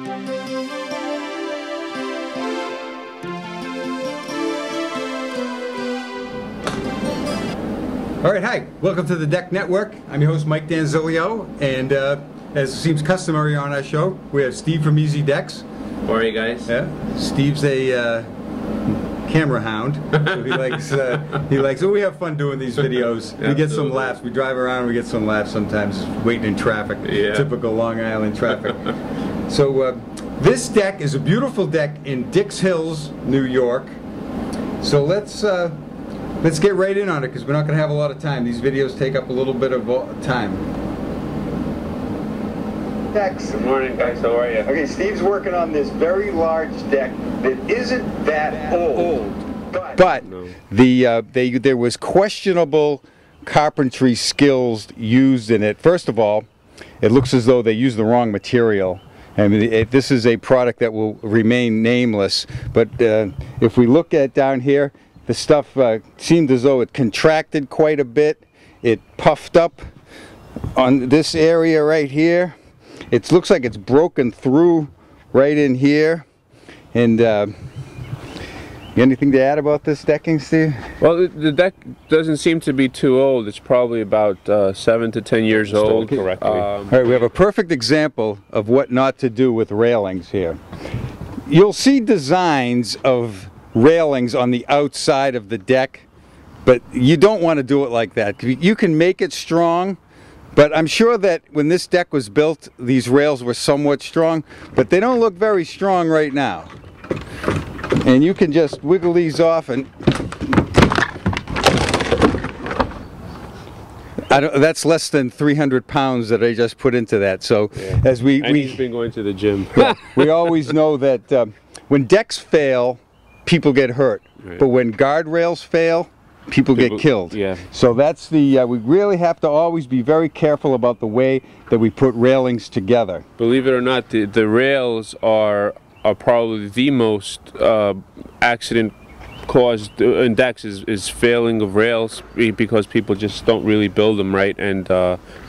All right, hi. Welcome to the Deck Network. I'm your host, Mike Danzilio, and as seems customary on our show, we have Steve from Easy Decks. How are you guys? Yeah. Steve's a camera hound, so he likes. So we have fun doing these videos. We get some laughs. We drive around, we get some laughs sometimes, waiting in traffic. Yeah. Typical Long Island traffic. So this deck is a beautiful deck in Dix Hills, New York. So let's get right in on it, because we're not going to have a lot of time. These videos take up a little bit of time. Dex. Good morning, guys. How are you? Okay, Steve's working on this very large deck that isn't that old. But no. There was questionable carpentry skills used in it. First of all, it looks as though they used the wrong material. I mean, this is a product that will remain nameless. But if we look at down here, the stuff seemed as though it contracted quite a bit. It puffed up on this area right here. It looks like it's broken through right in here. And anything to add about this decking, Steve? Well, the deck doesn't seem to be too old. It's probably about 7 to 10 years old. Correctly. All right, we have a perfect example of what not to do with railings here. You'll see designs of railings on the outside of the deck, but you don't want to do it like that. You can make it strong, but I'm sure that when this deck was built, these rails were somewhat strong, but they don't look very strong right now. And you can just wiggle these off, and that's less than 300 pounds that I just put into that. So yeah. And he's been going to the gym. Yeah, we always know that when decks fail, people get hurt. Right. But when guardrails fail, people get killed. Yeah. So that's the, we really have to always be very careful about the way that we put railings together. Believe it or not, the rails are probably the most accident caused in decks is failing of rails, because people just don't really build them right, and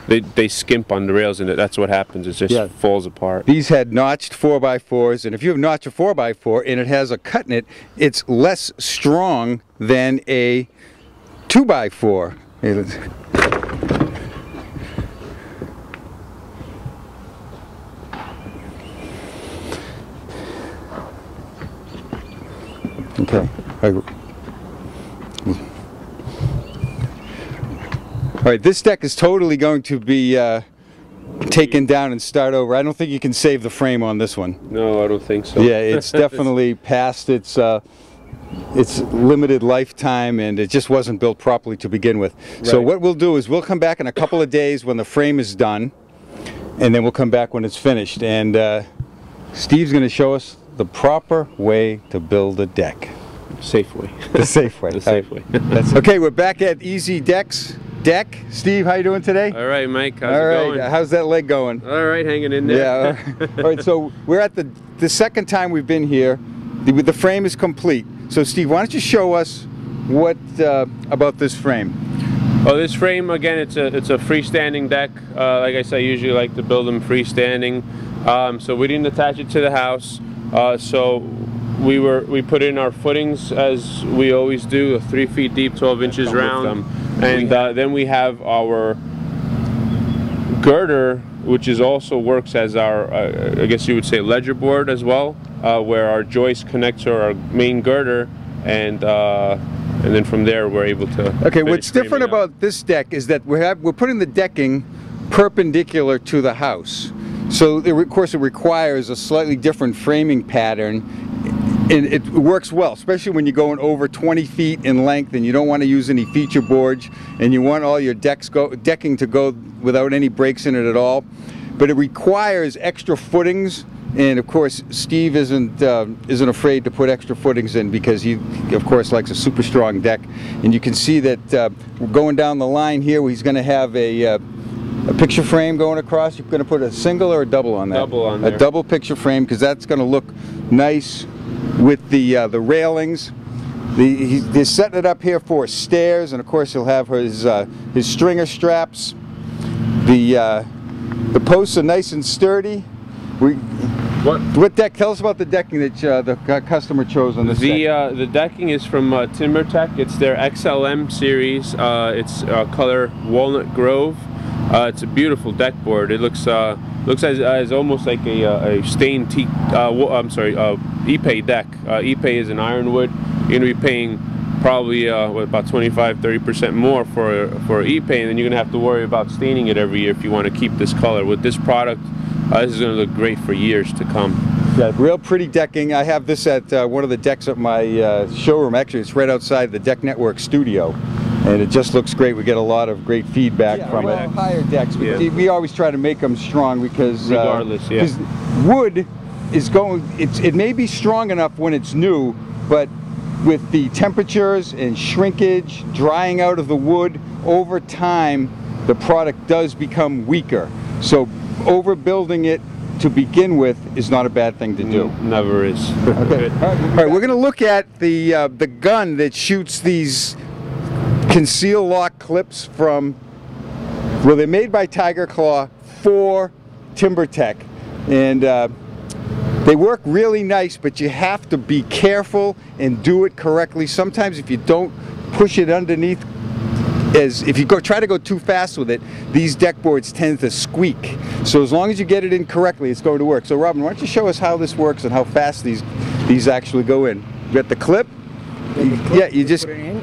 they skimp on the rails, and that's what happens. It just falls apart. These had notched 4x4s, and if you have notched a 4x4 and it has a cut in it, it's less strong than a 2x4. Okay. All right, this deck is totally going to be taken down and start over. I don't think you can save the frame on this one. No, I don't think so. Yeah, it's definitely past its limited lifetime, and it just wasn't built properly to begin with. Right. So what we'll do is we'll come back in a couple of days when the frame is done, and then we'll come back when it's finished. And Steve's going to show us the proper way to build a deck. Safe way. The safe way. The safe way. That's okay. We're back at Easy Decks. Deck. Steve, how you doing today? All right, Mike. How's it going? How's that leg going? All right, hanging in there. Yeah. All right. So we're at the second time we've been here. The frame is complete. So Steve, why don't you show us what about this frame? Oh, this frame, again, it's a freestanding deck. Like I said, I usually like to build them freestanding. So we didn't attach it to the house. So we put in our footings as we always do, 3 feet deep, 12 inches round. And then we have our girder, which also works as our, I guess you would say, ledger board as well, where our joist connects to our main girder, and then from there we're able to. Okay, what's different about this deck is that we're putting the decking perpendicular to the house. So of course it requires a slightly different framing pattern. And it works well, especially when you're going over 20 feet in length and you don't want to use any feature boards, and you want all your decking to go without any breaks in it at all. But it requires extra footings, and of course Steve isn't afraid to put extra footings in, because he of course likes a super strong deck. And you can see that we're going down the line here. He's going to have a picture frame going across. You're going to put a single or a double on that? Double on there. A double picture frame, because that's going to look nice with the railings. He's setting it up here for stairs, and of course he'll have his stringer straps. The posts are nice and sturdy. What deck? Tell us about the decking that the customer chose on this deck. The decking is from Timbertech. It's their XLM series. It's color Walnut Grove. It's a beautiful deck board. It looks as almost like a stained teak. I'm sorry, Ipe deck. Ipe is an ironwood. You're gonna be paying probably about 25–30% more for Ipe, and then you're gonna have to worry about staining it every year if you want to keep this color. With this product, this is gonna look great for years to come. Yeah, real pretty decking. I have this at one of the decks at my showroom. Actually, it's right outside the Deck Network studio, and it just looks great. We get a lot of great feedback from it. Higher decks, but we always try to make them strong because regardless, because wood is going. It may be strong enough when it's new, but with the temperatures and shrinkage, drying out of the wood over time, the product does become weaker. So overbuilding it to begin with is not a bad thing to do. Never is. Okay. All right, we're going to look at the gun that shoots these conceal lock clips from, well, they're made by Tiger Claw for Timbertech, and they work really nice, but you have to be careful and do it correctly. Sometimes if you don't push it underneath, if you try to go too fast with it, these deck boards tend to squeak. So as long as you get it in correctly, it's going to work. So Robin, why don't you show us how this works and how fast these actually go in. You got the clip? Yeah, you just put it in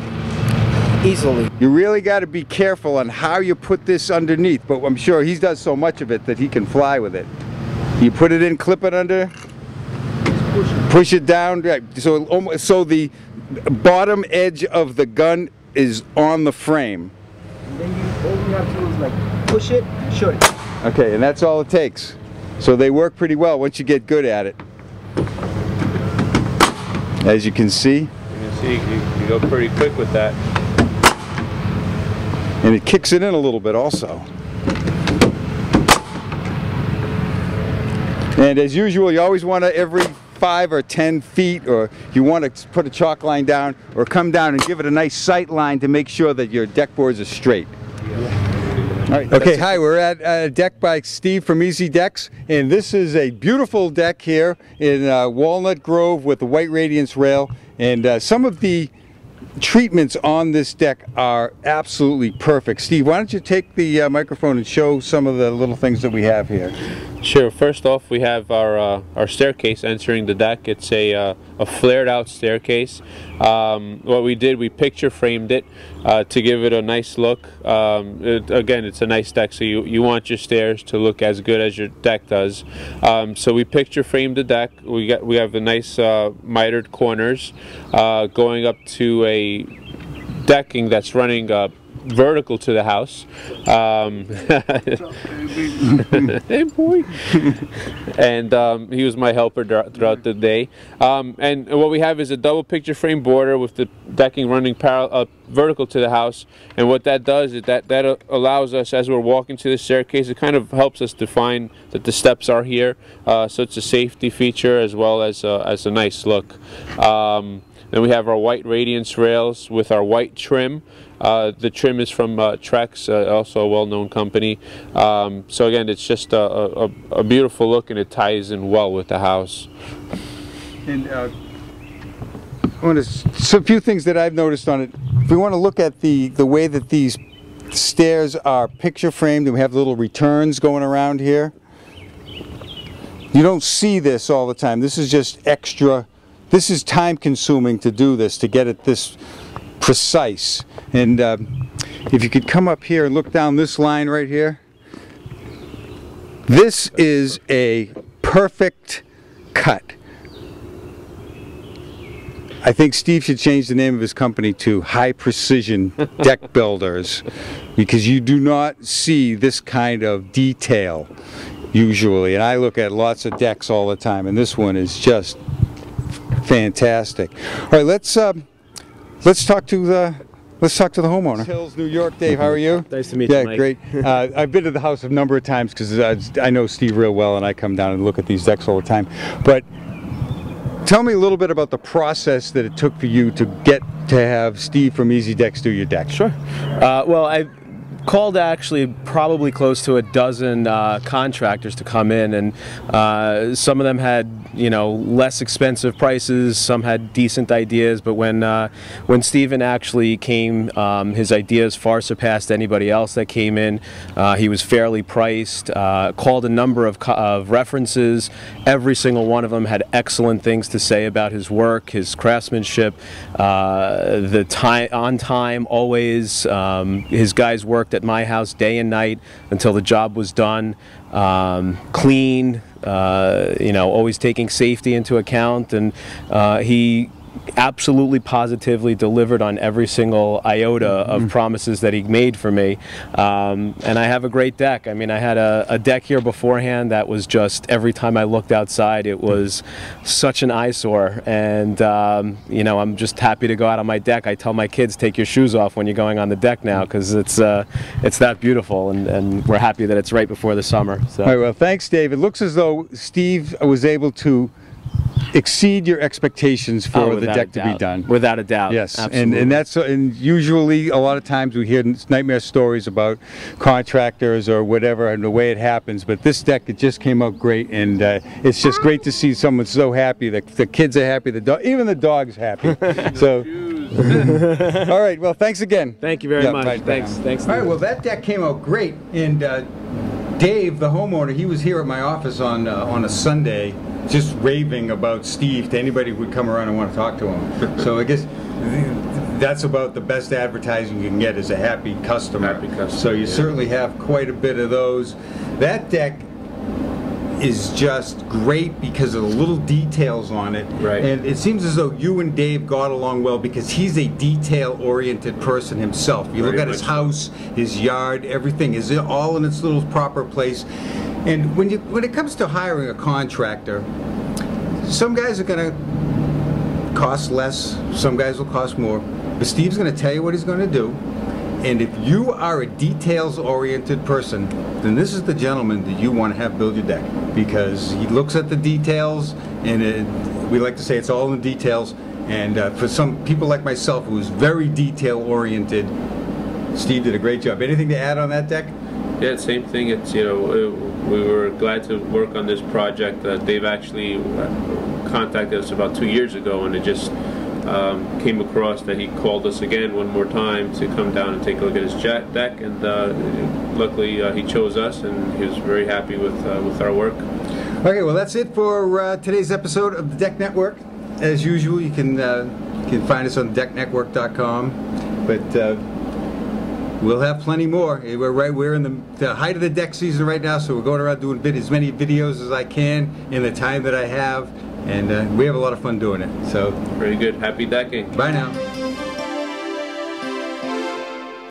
easily. You really got to be careful on how you put this underneath, but I'm sure he does so much of it that he can fly with it. You put it in, clip it under, push it down. So the bottom edge of the gun is on the frame. And then all you have to do is like push it and shoot it. Okay, and that's all it takes. So they work pretty well once you get good at it. As you can see. You can see you go pretty quick with that. And it kicks it in a little bit also. And as usual, you always want to, every 5 or 10 feet, or you want to put a chalk line down or come down and give it a nice sight line to make sure that your deck boards are straight. All right. Okay, hi, we're at a deck by Steve from Easy Decks, and this is a beautiful deck here in Walnut Grove with the white Radiance rail, and some of the treatments on this deck are absolutely perfect. Steve, why don't you take the microphone and show some of the little things that we have here. Sure. First off, we have our staircase entering the deck. It's a flared out staircase. What we did, we picture framed it to give it a nice look. Again, it's a nice deck, so you want your stairs to look as good as your deck does. So we picture framed the deck. We have the nice mitered corners going up to a decking that's running vertical to the house. Hey boy. And he was my helper throughout the day. And what we have is a double picture frame border with the decking running vertical to the house. And what that does is that allows us, as we're walking to the staircase, it kind of helps us define that the steps are here. So it's a safety feature as well as a nice look. Then we have our white Radiance rails with our white trim. The trim is from Trex, also a well-known company. So again, it's just a beautiful look, and it ties in well with the house. And so a few things that I've noticed on it. If we want to look at the way that these stairs are picture framed, and we have little returns going around here. You don't see this all the time. This is just extra. This is time consuming to do this, to get it this precise. And if you could come up here and look down this line right here, this is a perfect cut. I think Steve should change the name of his company to High Precision Deck Builders, because you do not see this kind of detail usually. And I look at lots of decks all the time, and this one is just fantastic. All right, let's talk to the homeowner. Dix Hills, New York. Dave, how are you? Nice to meet you, Mike. Yeah, great. I've been to the house a number of times because I know Steve real well, and I come down and look at these decks all the time. But tell me a little bit about the process that it took for you to get to have Steve from Easy Decks do your deck. Sure. Well, called actually probably close to a dozen contractors to come in, and some of them had, you know, less expensive prices, some had decent ideas, but when Steven actually came, his ideas far surpassed anybody else that came in. He was fairly priced, called a number of references. Every single one of them had excellent things to say about his work, his craftsmanship, the time on time always. His guys worked at my house day and night until the job was done. Clean, you know, always taking safety into account, and he absolutely positively delivered on every single iota of promises that he made for me. And I have a great deck. I mean, I had a deck here beforehand that was just, every time I looked outside, it was such an eyesore. And you know, I'm just happy to go out on my deck. I tell my kids, take your shoes off when you're going on the deck now, because it's that beautiful, and we're happy that it's right before the summer. So. All right, well, thanks, Dave. It looks as though Steve was able to exceed your expectations for the deck to be done. Without a doubt. Yes, absolutely. and usually a lot of times we hear nightmare stories about contractors or whatever and the way it happens, but this deck, it just came out great, and it's just great to see someone so happy. The kids are happy, even the dog's happy. So all right, well, thanks again. Thank you very much. Right, thanks. All right, well, that deck came out great, and Dave, the homeowner, he was here at my office on a Sunday, just raving about Steve to anybody who would come around and want to talk to him. So I guess that's about the best advertising you can get, is a happy customer. Happy customer. So you certainly have quite a bit of those. That deck is just great because of the little details on it. Right. And it seems as though you and Dave got along well, because he's a detail-oriented person himself. You look at his house, his yard, everything is all in its little proper place. And when it comes to hiring a contractor, some guys are going to cost less, some guys will cost more, but Steve's going to tell you what he's going to do. And if you are a details-oriented person, then this is the gentleman that you want to have build your deck, because he looks at the details, and we like to say it's all in the details. And for some people like myself, who's very detail-oriented, Steve did a great job. Anything to add on that deck? Yeah, same thing. It's, you know, we were glad to work on this project. Dave actually contacted us about 2 years ago, and it just came across that he called us again one more time to come down and take a look at his deck, and luckily he chose us, and he was very happy with our work. Okay, well, that's it for today's episode of the Deck Network. As usual, you can find us on decknetwork.com, but we'll have plenty more. We're in the height of the deck season right now, so we're going around doing as many videos as I can in the time that I have, and we have a lot of fun doing it. So very good. Happy decking. Bye now.